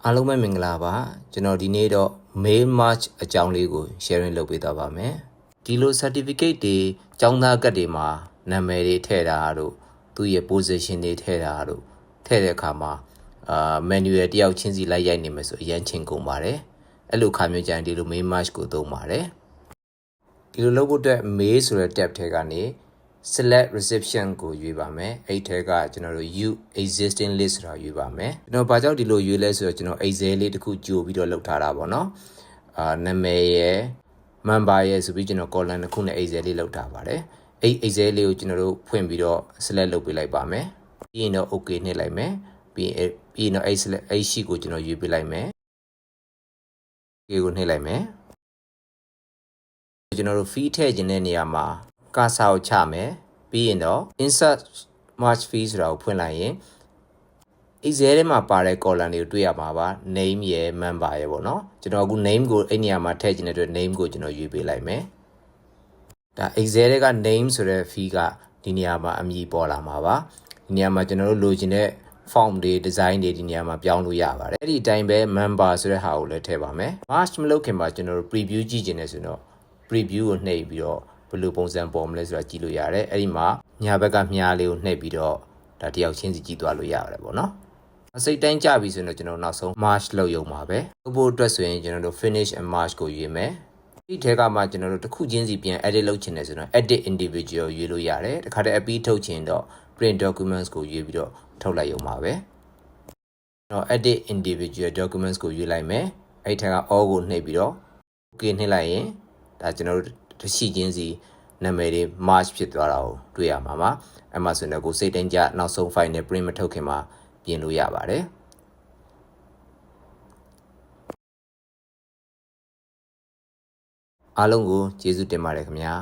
အားလုံးပဲမင်္ဂလာပါကျွန်တော်ဒီနေ့တော့ Mail March အကြောင်းလေးကို sharing လုပ်ပေးသွားပါမယ်ဒီလို certificate တွေကျောင်းသားကတ်တွေမှာနာမည်တွေထည့်တာတို့သူ့ရဲ့ position တွေထည့်တာတို့ထည့်တဲ့အခါမှာmanual တယောက်ချင်းစီလိုက်ရိုက်နေမယ်ဆိုအရင်ချင်းကုန်ပါတယ်အဲ့လိုခါမျိုးကြရင်ဒီလို Mail March ကိုသုံးပါတယ်ဒီလိုလုပ်ဖို့အတွက် mail ဆိုတဲ့ tab ထဲကနေ select reception ကိုရွေးပါမယ်အဲ့ထဲကကျွန်တော်တို့ you existing list ဆိုတာရွေးပါမယ်ကျွန်တော်ဘာကြောင့်ဒီလိုရွေးလဲဆိုတော့ကျွန်တော် Excel လေးတစ်ခုကြိုပြီးတော့လုပ်ထားတာပေါ့နော်နာမည်ရယ် member ရယ်ဆိုပြီးကျွန်တော် column တစ်ခုနဲ့ Excel လေးလုပ်ထားပါတယ်အဲ့ Excel လေးကိုကျွန်တော်တို့ဖွင့်ပြီးတော့ select လုပ်ပေးလိုက်ပါမယ်ပြီးရင်တော့ okay နှိပ်လိုက်မယ်ပြီးရင်တော့အဲ့ select အဲ့ sheet ကိုကျွန်တော်ရွေးပေးလိုက်မယ် okay ကိုနှိပ်လိုက်မယ်ကျွန်တော်တို့ fee ထည့်ခြင်းတဲ့နေရာမှာကာစာကိုချမယ်ပြီးရင်တော့ insert march fee ဆိုတာကိုဖွင့်လိုက်ရင် Excel ထဲမှာပါတဲ့ column တွေကိုတွေ့ရမှာပါ name ရယ် member ရယ်ပေါ့နော်ကျွန်တော်အခု name ကိုအဲ့နေရာမှာထည့်ခြင်းတဲ့အတွက် name ကိုကျွန်တော်ရွေးပေးလိုက်မယ်ဒါ Excel ထဲက name ဆိုတဲ့ fee ကဒီနေရာမှာအမည်ပေါ်လာမှာပါဒီနေရာမှာကျွန်တော်တို့လိုချင်တဲ့ form တွေ design တွေဒီနေရာမှာပြောင်းလို့ရပါတယ်အဲ့ဒီအတိုင်းပဲ member ဆိုတဲ့ဟာကိုလည်းထည့်ပါမယ် march မလုပ်ခင်မှာကျွန်တော်တို့ preview ကြည့်ခြင်းနဲ့ဆိုတော့ preview ကိုနှိပ်ပြီးတော့ဘယ်လိုပုံစံပေါ်မလဲဆိုတာကြည့်လို့ရတယ်အဲ့ဒီမှာညာဘက်ကမြားလေးကိုနှိပ်ပြီးတော့ဒါတယောက်ချင်းစီကြည့်သွားလို့ရတယ်ပေါ့နော်စိတ်တိုင်းကြပြီဆိုရင်တော့ကျွန်တော်နောက်ဆုံး march လုပ်ရုံပါပဲလုပ်ဖို့အတွက်ဆိုရင်ကျွန်တော်တို့ finish and march ကိုရွေးမယ်ဒီထဲကမှကျွန်တော်တို့တစ်ခုချင်းစီပြန် edit လုပ်ချင်တယ်ဆိုတော့ edit individual ရွေးလို့ရတယ်တခါတည်းအပြီးထုတ်ချင်တော့ print documents ကိုရွေးပြီးတော့ထုတ်လိုက်ရုံပါပဲတော့ edit individual documents ကိုရွေးလိုက်မယ်အဲ့ထက်က all ကိုနှိပ်ပြီးတော့ okay နှိပ်လိုက်ရင်ဒါကျွန်တော်တို့တရှိချင်းစီနာမည်တွေ march ဖြစ်သွားတာကိုတွေ့ရမှာပါအဲ့မှာဆိုရင်တော့ကိုစိတ်တိုင်းကြနောက်ဆုံး file နဲ့ print မထုတ်ခင်မှာပြင်လို့ရပါတယ်အားလုံးကိုကျေးဇူးတင်ပါတယ်ခင်ဗျာ